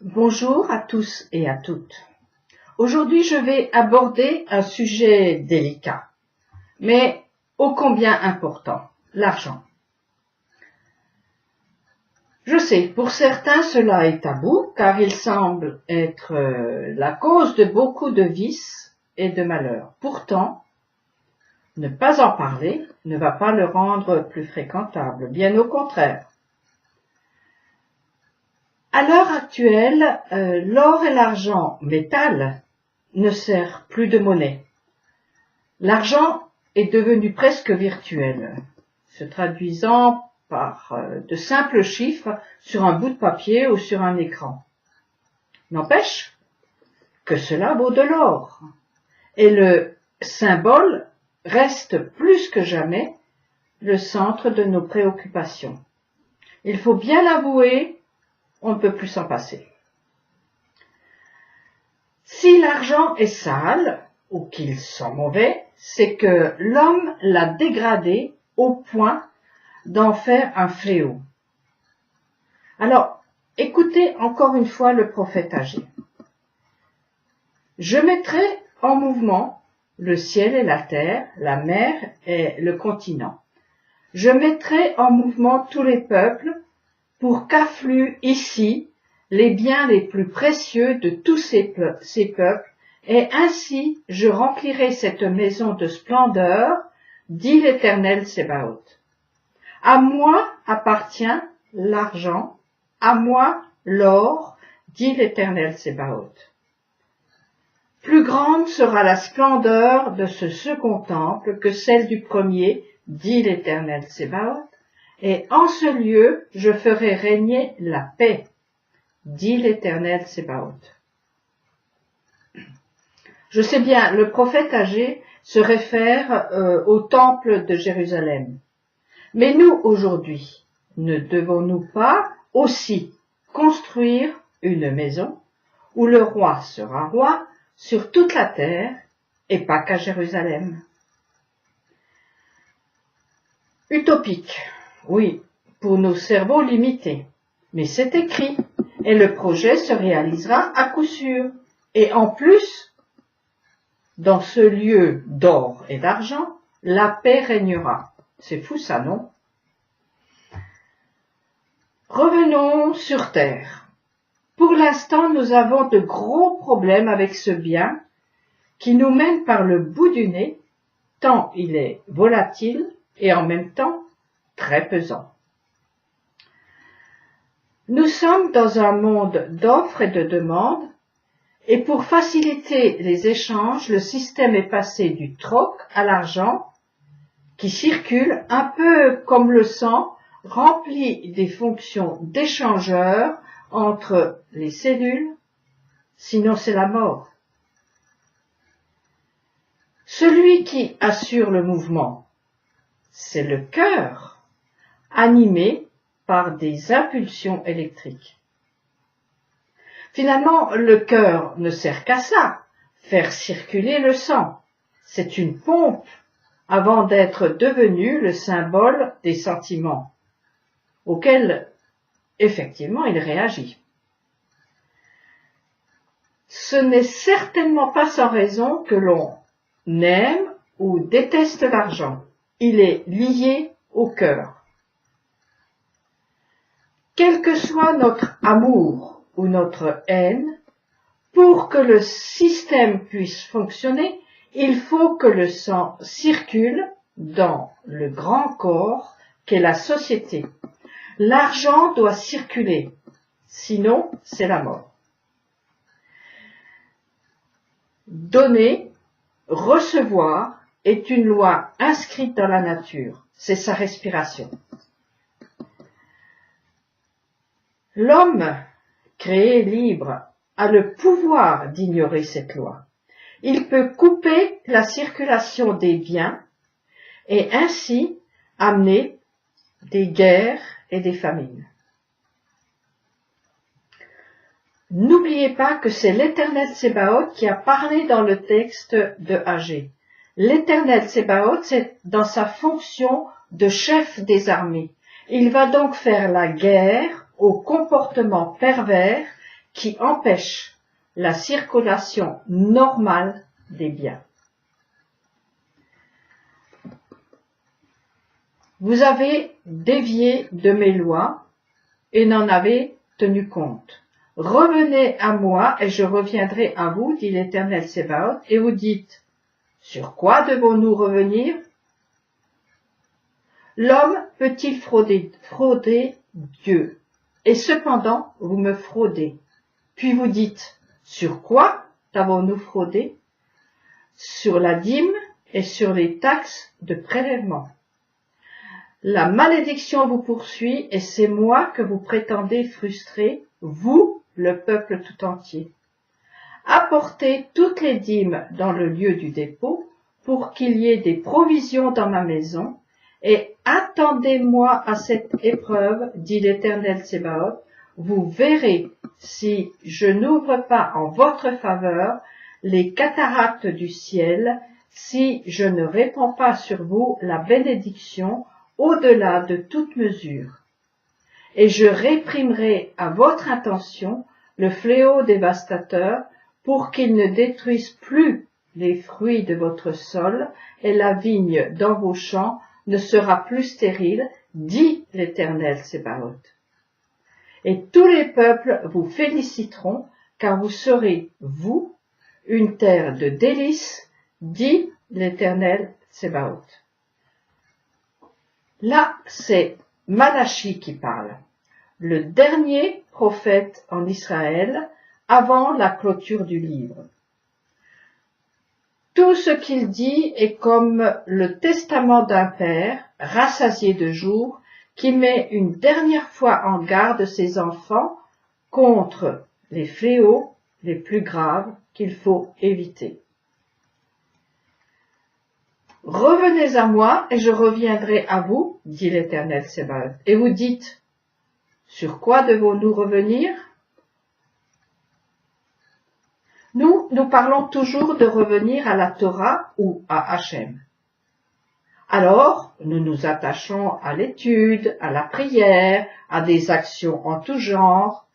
Bonjour à tous et à toutes. Aujourd'hui, je vais aborder un sujet délicat, mais ô combien important, l'argent. Je sais, pour certains, cela est tabou, car il semble être la cause de beaucoup de vices et de malheurs. Pourtant, ne pas en parler ne va pas le rendre plus fréquentable, bien au contraire. À l'heure actuelle, l'or et l'argent métal ne servent plus de monnaie. L'argent est devenu presque virtuel, se traduisant par de simples chiffres sur un bout de papier ou sur un écran. N'empêche que cela vaut de l'or, et le symbole reste plus que jamais le centre de nos préoccupations. Il faut bien l'avouer, on ne peut plus s'en passer. Si l'argent est sale, ou qu'il sent mauvais, c'est que l'homme l'a dégradé au point d'en faire un fléau. Alors, écoutez encore une fois le prophète Agé. Je mettrai en mouvement le ciel et la terre, la mer et le continent. Je mettrai en mouvement tous les peuples pour qu'affluent ici les biens les plus précieux de tous ces peuples, et ainsi je remplirai cette maison de splendeur, dit l'Éternel Tsebaoth. À moi appartient l'argent, à moi l'or, dit l'Éternel Tsebaoth. Plus grande sera la splendeur de ce second temple que celle du premier, dit l'Éternel Tsebaoth, et en ce lieu je ferai régner la paix, dit l'Éternel Tsebaoth. Je sais bien, le prophète Agé se réfère au temple de Jérusalem. Mais nous, aujourd'hui, ne devons-nous pas aussi construire une maison où le roi sera roi sur toute la terre et pas qu'à Jérusalem? Utopique, oui, pour nos cerveaux limités, mais c'est écrit, et le projet se réalisera à coup sûr. Et en plus, dans ce lieu d'or et d'argent, la paix régnera. C'est fou ça, non? Revenons sur terre. Pour l'instant, nous avons de gros problèmes avec ce bien qui nous mène par le bout du nez, tant il est volatile et en même temps très pesant. Nous sommes dans un monde d'offres et de demandes, et pour faciliter les échanges, le système est passé du troc à l'argent qui circule un peu comme le sang, rempli des fonctions d'échangeur entre les cellules, sinon c'est la mort. Celui qui assure le mouvement, c'est le cœur, animé par des impulsions électriques. Finalement, le cœur ne sert qu'à ça, faire circuler le sang. C'est une pompe avant d'être devenu le symbole des sentiments, auxquels, effectivement, il réagit. Ce n'est certainement pas sans raison que l'on aime ou déteste l'argent. Il est lié au cœur. Quel que soit notre amour ou notre haine, pour que le système puisse fonctionner, il faut que le sang circule dans le grand corps qu'est la société. L'argent doit circuler, sinon c'est la mort. Donner, recevoir est une loi inscrite dans la nature, c'est sa respiration. L'homme, créé libre, a le pouvoir d'ignorer cette loi. Il peut couper la circulation des biens et ainsi amener des guerres et des famines. N'oubliez pas que c'est l'Éternel Tsebaoth qui a parlé dans le texte de Agé. L'Éternel Tsebaoth, c'est dans sa fonction de chef des armées. Il va donc faire la guerre aux comportements pervers qui empêchent la circulation normale des biens. Vous avez dévié de mes lois et n'en avez tenu compte. Revenez à moi et je reviendrai à vous, dit l'Éternel Tsebaoth, et vous dites, sur quoi devons-nous revenir? L'homme peut-il frauder Dieu? Et cependant, vous me fraudez. Puis vous dites, sur quoi avons-nous fraudé? Sur la dîme et sur les taxes de prélèvement. La malédiction vous poursuit et c'est moi que vous prétendez frustrer, vous, le peuple tout entier. Apportez toutes les dîmes dans le lieu du dépôt pour qu'il y ait des provisions dans ma maison et attendez-moi à cette épreuve, dit l'Éternel Tsebaoth. Vous verrez si je n'ouvre pas en votre faveur les cataractes du ciel, si je ne répands pas sur vous la bénédiction au-delà de toute mesure. Et je réprimerai à votre intention le fléau dévastateur pour qu'il ne détruise plus les fruits de votre sol et la vigne dans vos champs ne sera plus stérile, dit l'Éternel Tsebaoth. Et tous les peuples vous féliciteront, car vous serez, vous, une terre de délices, dit l'Éternel Tsebaoth. Là, c'est Malachi qui parle, le dernier prophète en Israël avant la clôture du livre. Tout ce qu'il dit est comme le testament d'un père, rassasié de jours, qui met une dernière fois en garde ses enfants contre les fléaux les plus graves qu'il faut éviter. Revenez à moi et je reviendrai à vous, dit l'Éternel Tsebaoth. Et vous dites, sur quoi devons-nous revenir? Nous parlons toujours de revenir à la Torah ou à Hachem. Alors, nous nous attachons à l'étude, à la prière, à des actions en tout genre,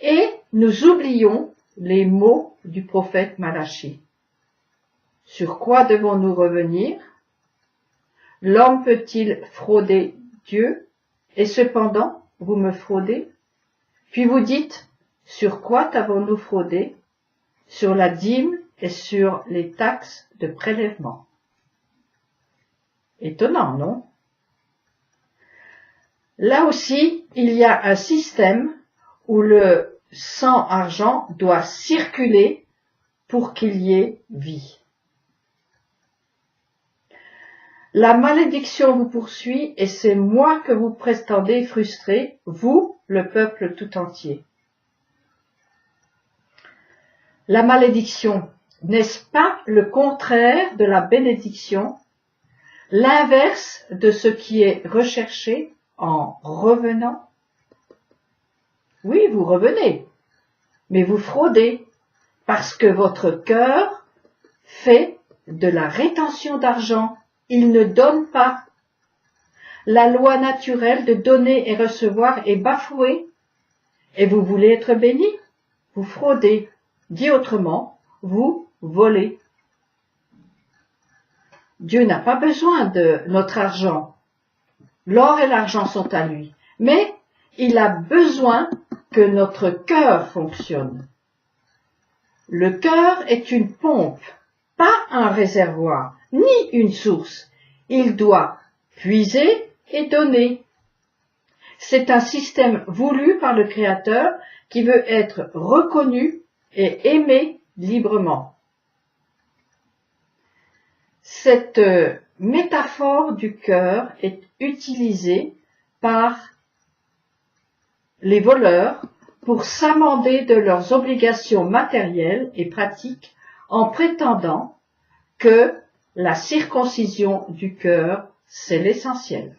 et nous oublions les mots du prophète Malachi. Sur quoi devons-nous revenir? L'homme peut-il frauder Dieu? Et cependant, vous me fraudez? Puis vous dites, sur quoi avons-nous fraudé? Sur la dîme et sur les taxes de prélèvement. Étonnant, non? Là aussi, il y a un système où le sang argent doit circuler pour qu'il y ait vie. La malédiction vous poursuit et c'est moi que vous prétendez frustrer, vous, le peuple tout entier. La malédiction, n'est-ce pas le contraire de la bénédiction, l'inverse de ce qui est recherché en revenant? Oui, vous revenez, mais vous fraudez, parce que votre cœur fait de la rétention d'argent. Il ne donne pas. La loi naturelle de donner et recevoir est bafouée. Et vous voulez être béni? Vous fraudez. Dit autrement, vous volez. Dieu n'a pas besoin de notre argent. L'or et l'argent sont à lui. Mais il a besoin que notre cœur fonctionne. Le cœur est une pompe, pas un réservoir, ni une source. Il doit puiser et donner. C'est un système voulu par le Créateur qui veut être reconnu et aimé librement. Cette métaphore du cœur est utilisée par les voleurs pour s'amender de leurs obligations matérielles et pratiques en prétendant que la circoncision du cœur, c'est l'essentiel.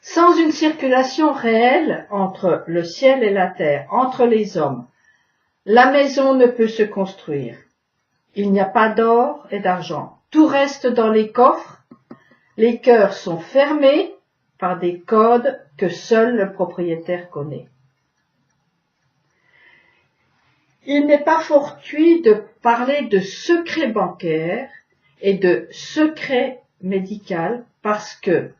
Sans une circulation réelle entre le ciel et la terre, entre les hommes, la maison ne peut se construire. Il n'y a pas d'or et d'argent. Tout reste dans les coffres. Les cœurs sont fermés par des codes que seul le propriétaire connaît. Il n'est pas fortuit de parler de secret bancaire et de secret médical parce que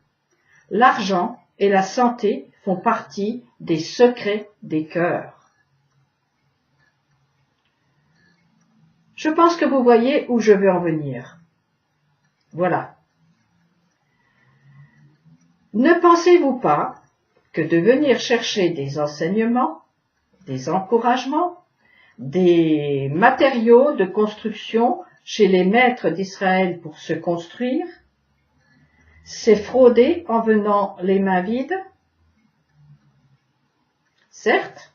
l'argent et la santé font partie des secrets des cœurs. Je pense que vous voyez où je veux en venir. Voilà. Ne pensez-vous pas que de venir chercher des enseignements, des encouragements, des matériaux de construction chez les maîtres d'Israël pour se construire, c'est frauder en venant les mains vides? Certes,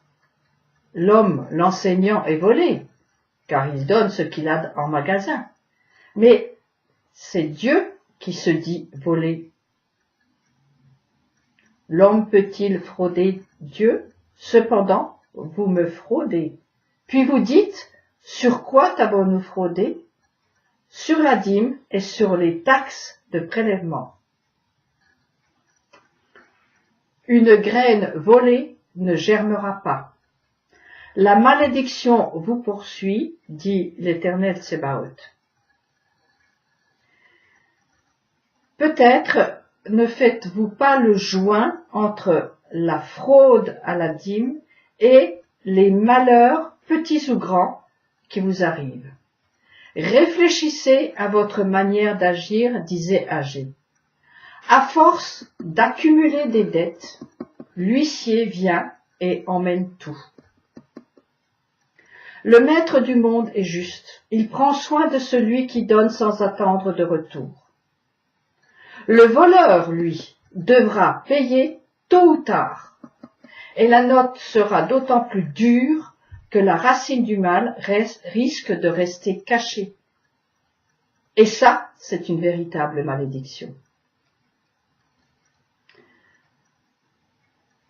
l'homme, l'enseignant est volé, car il donne ce qu'il a en magasin. Mais c'est Dieu qui se dit volé. L'homme peut-il frauder Dieu? Cependant, vous me fraudez. Puis vous dites, sur quoi t'avons-nous fraudé? Sur la dîme et sur les taxes de prélèvement. Une graine volée ne germera pas. La malédiction vous poursuit, dit l'Éternel Tsebaoth. Peut-être ne faites-vous pas le joint entre la fraude à la dîme et les malheurs, petits ou grands, qui vous arrivent. Réfléchissez à votre manière d'agir, disait Agé. À force d'accumuler des dettes, l'huissier vient et emmène tout. Le maître du monde est juste. Il prend soin de celui qui donne sans attendre de retour. Le voleur, lui, devra payer tôt ou tard, et la note sera d'autant plus dure que la racine du mal risque de rester cachée. Et ça, c'est une véritable malédiction.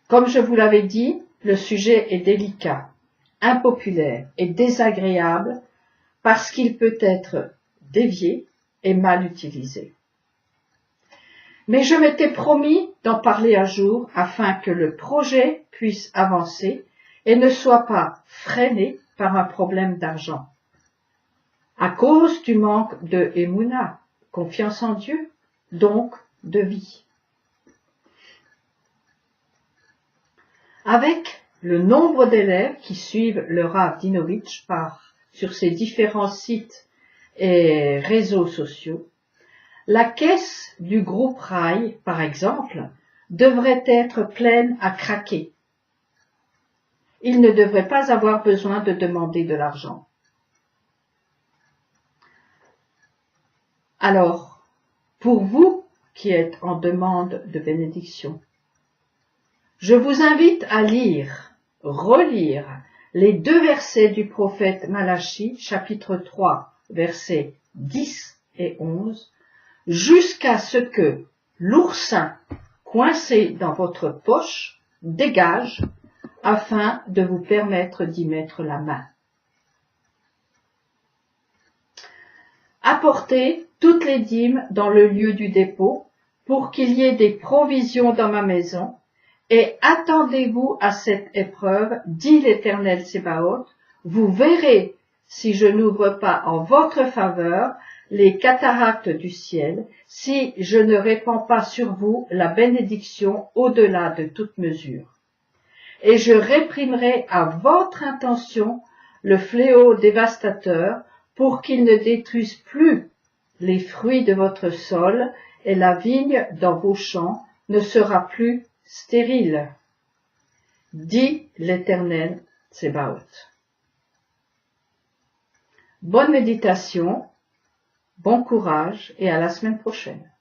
Comme je vous l'avais dit, le sujet est délicat, impopulaire et désagréable parce qu'il peut être dévié et mal utilisé. Mais je m'étais promis d'en parler un jour afin que le projet puisse avancer et ne soit pas freiné par un problème d'argent. À cause du manque de Emouna, confiance en Dieu, donc de vie. Avec le nombre d'élèves qui suivent le Rav Dinovitch sur ses différents sites et réseaux sociaux, la caisse du groupe Rail, par exemple, devrait être pleine à craquer. Il ne devrait pas avoir besoin de demander de l'argent. Alors, pour vous qui êtes en demande de bénédiction, je vous invite à lire, relire les 2 versets du prophète Malachi, chapitre 3, versets 10 et 11, jusqu'à ce que l'oursin coincé dans votre poche dégage afin de vous permettre d'y mettre la main. Apportez toutes les dîmes dans le lieu du dépôt pour qu'il y ait des provisions dans ma maison et attendez-vous à cette épreuve, dit l'Éternel Tsebaoth, vous verrez si je n'ouvre pas en votre faveur les cataractes du ciel, si je ne répands pas sur vous la bénédiction au-delà de toute mesure. Et je réprimerai à votre intention le fléau dévastateur pour qu'il ne détruise plus les fruits de votre sol et la vigne dans vos champs ne sera plus stérile, dit l'Éternel Tsebaoth. Bonne méditation, bon courage et à la semaine prochaine.